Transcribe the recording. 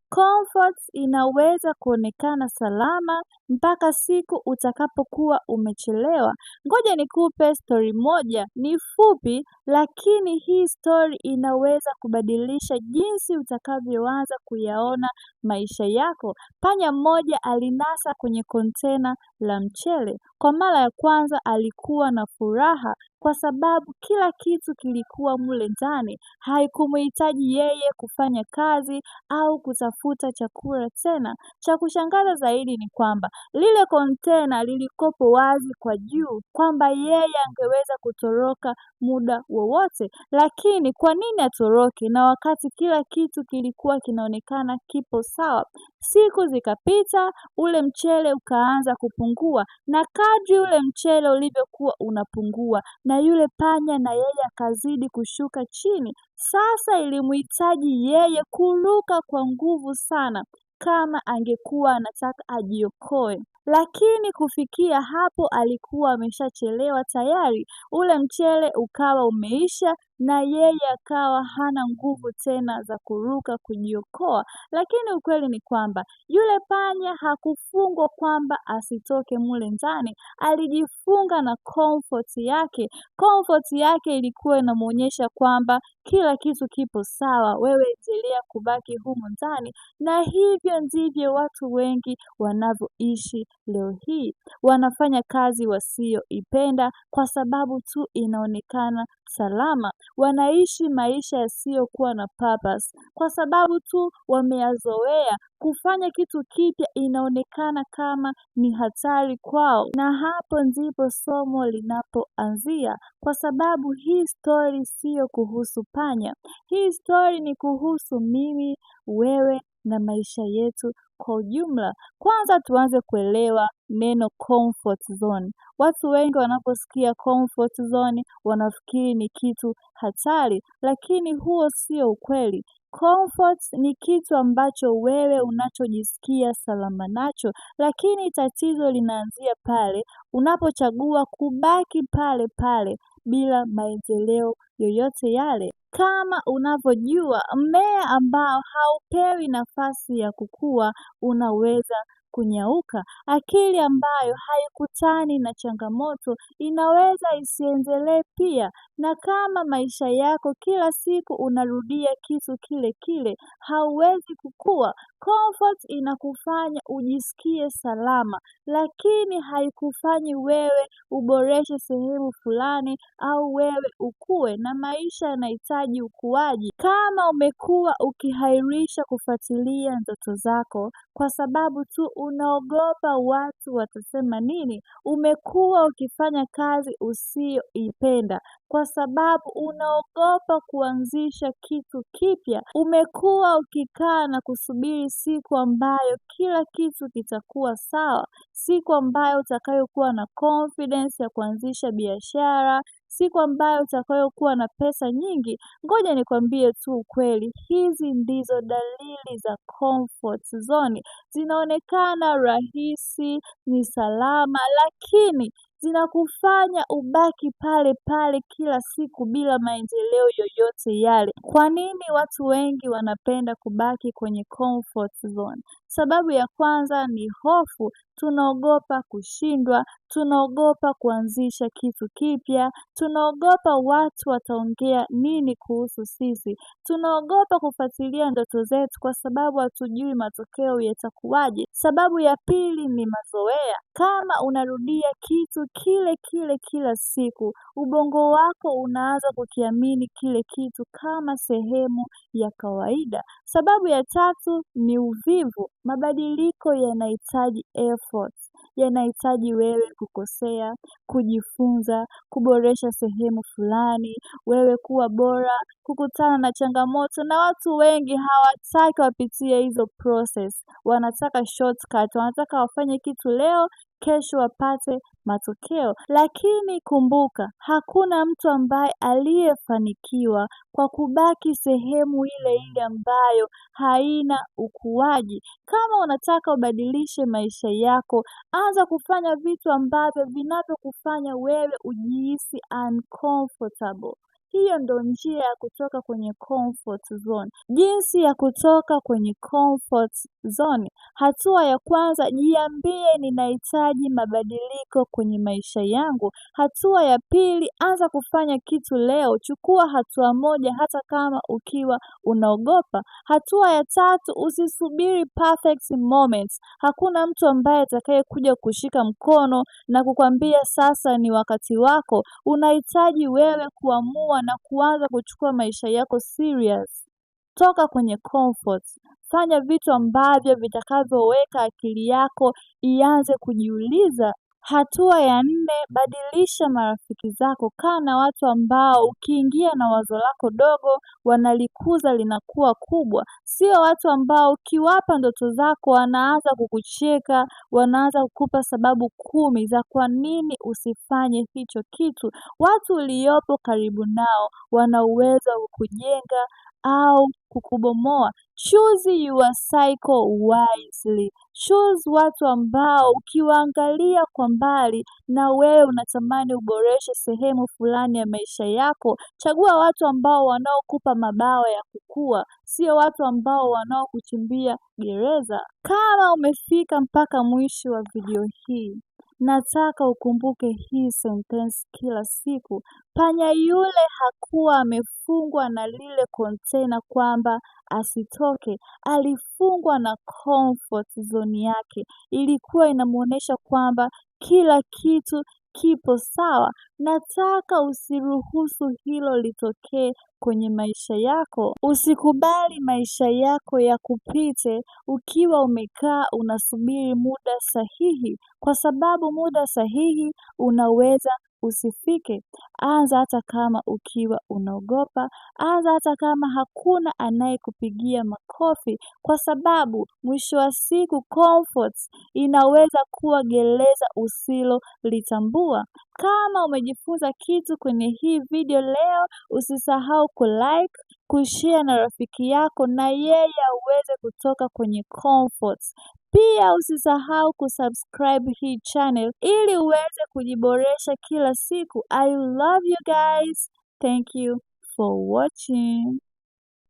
Comfort inaweza kuonekana salama mpaka siku utakapokuwa umechelewa. Ngoja nikupe story moja, ni fupi lakini hii story inaweza kubadilisha jinsi utakavyoanza kuyaona maisha yako. Panya mmoja alinasa kwenye kontena la mchele. Kwa mara ya kwanza alikuwa na furaha kwa sababu kila kitu kilikuwa mle ndani. Haikumhitaji yeye kufanya kazi au kutafuta chakula tena. Cha kushangaza zaidi ni kwamba lile kontena lilikopo wazi kwa juu, kwamba yeye angeweza kutoroka muda wowote. Lakini kwa nini atoroke na wakati kila kitu kilikuwa kinaonekana kipo sawa? Siku zikapita, ule mchele ukaanza kupungua, na kadri ule mchele ulivyokuwa unapungua, na yule panya na yeye akazidi kushuka chini. Sasa ilimhitaji yeye kuruka kwa nguvu sana kama angekuwa anataka ajiokoe. Lakini kufikia hapo alikuwa ameshachelewa tayari. Ule mchele ukawa umeisha na yeye akawa hana nguvu tena za kuruka kujiokoa. Lakini ukweli ni kwamba yule panya hakufungwa kwamba asitoke mule ndani. Alijifunga na comfort yake. Comfort yake ilikuwa inamuonyesha kwamba kila kitu kipo sawa, wewe endelea kubaki humu ndani. Na hivyo ndivyo watu wengi wanavyoishi leo hii. Wanafanya kazi wasioipenda kwa sababu tu inaonekana salama. Wanaishi maisha yasiyokuwa na purpose kwa sababu tu wameyazoea. Kufanya kitu kipya inaonekana kama ni hatari kwao. Na hapo ndipo somo linapoanzia, kwa sababu hii story sio kuhusu panya. Hii story ni kuhusu mimi, wewe na maisha yetu kwa ujumla. Kwanza tuanze kuelewa neno comfort zone. Watu wengi wanaposikia comfort zone wanafikiri ni kitu hatari, lakini huo sio ukweli. Comfort ni kitu ambacho wewe unachojisikia salama nacho, lakini tatizo linaanzia pale unapochagua kubaki pale pale bila maendeleo yoyote yale. Kama unavyojua, mmea ambao haupewi nafasi ya kukua unaweza kunyauka. Akili ambayo haikutani na changamoto inaweza isiendelee pia. Na kama maisha yako kila siku unarudia kitu kile kile, hauwezi kukua. Comfort inakufanya ujisikie salama, lakini haikufanyi wewe uboreshe sehemu fulani au wewe ukue, na maisha yanahitaji ukuaji. Kama umekuwa ukihairisha kufuatilia ndoto zako kwa sababu tu unaogopa watu watasema nini, umekuwa ukifanya kazi usiyoipenda kwa sababu unaogopa kuanzisha kitu kipya, umekuwa ukikaa na kusubiri siku ambayo kila kitu kitakuwa sawa, siku ambayo utakayokuwa na confidence ya kuanzisha biashara, siku ambayo utakayokuwa na pesa nyingi. Ngoja nikwambie tu ukweli, hizi ndizo dalili za comfort zone. Zinaonekana rahisi, ni salama, lakini zinakufanya ubaki pale pale kila siku bila maendeleo yoyote yale. Kwa nini watu wengi wanapenda kubaki kwenye comfort zone? Sababu ya kwanza ni hofu. Tunaogopa kushindwa, tunaogopa kuanzisha kitu kipya, tunaogopa watu wataongea nini kuhusu sisi, tunaogopa kufuatilia ndoto zetu kwa sababu hatujui matokeo yatakuwaje. Sababu ya pili ni mazoea. Kama unarudia kitu kile kile kila siku, ubongo wako unaanza kukiamini kile kitu kama sehemu ya kawaida. Sababu ya tatu ni uvivu. Mabadiliko yanahitaji effort. Yanahitaji wewe kukosea, kujifunza, kuboresha sehemu fulani, wewe kuwa bora, kukutana na changamoto, na watu wengi hawataki wapitie hizo process. Wanataka shortcut, wanataka wafanye kitu leo, kesho wapate matokeo. Lakini kumbuka, hakuna mtu ambaye aliyefanikiwa kwa kubaki sehemu ile ile ambayo haina ukuaji. Kama unataka ubadilishe maisha yako, anza kufanya vitu ambavyo vinavyokufanya wewe ujihisi uncomfortable. Hiyo ndo njia ya kutoka kwenye comfort zone. Jinsi ya kutoka kwenye comfort zone. Hatua ya kwanza, jiambie ninahitaji mabadiliko kwenye maisha yangu. Hatua ya pili, anza kufanya kitu leo. Chukua hatua moja hata kama ukiwa unaogopa. Hatua ya tatu, usisubiri perfect moments. Hakuna mtu ambaye atakayekuja kushika mkono na kukwambia sasa ni wakati wako. Unahitaji wewe kuamua na kuanza kuchukua maisha yako serious. Toka kwenye comfort. Fanya vitu ambavyo vitakavyoweka akili yako ianze kujiuliza. Hatua ya 4, badilisha marafiki zako. Kaa na watu ambao ukiingia na wazo lako dogo wanalikuza linakuwa kubwa. Sio watu ambao ukiwapa ndoto zako wanaanza kukucheka, wanaanza kukupa sababu 10 za kwa nini usifanye hicho kitu. Watu uliopo karibu nao wana uwezo wa kukujenga au kukubomoa. Choose your cycle wisely. Choose watu ambao ukiwaangalia kwa mbali na wewe unatamani uboreshe sehemu fulani ya maisha yako. Chagua watu ambao wanaokupa mabawa ya kukua, sio watu ambao wanaokuchimbia gereza. Kama umefika mpaka mwisho wa video hii, nataka ukumbuke hii sentence kila siku. Panya yule hakuwa amefungwa na lile container kwamba asitoke. Alifungwa na comfort zone yake. Ilikuwa inamuonesha kwamba kila kitu kipo sawa. Nataka usiruhusu hilo litokee kwenye maisha yako. Usikubali maisha yako yakupite ukiwa umekaa unasubiri muda sahihi, kwa sababu muda sahihi unaweza usifike. Anza hata kama ukiwa unaogopa, anza hata kama hakuna anayekupigia makofi, kwa sababu mwisho wa siku comfort inaweza kuwa gereza usilolitambua. Kama umejifunza kitu kwenye hii video leo, usisahau kulike, kushare na rafiki yako na yeye aweze kutoka kwenye comfort. Pia usisahau kusubscribe hii channel ili uweze kujiboresha kila siku. I love you guys. Thank you for watching.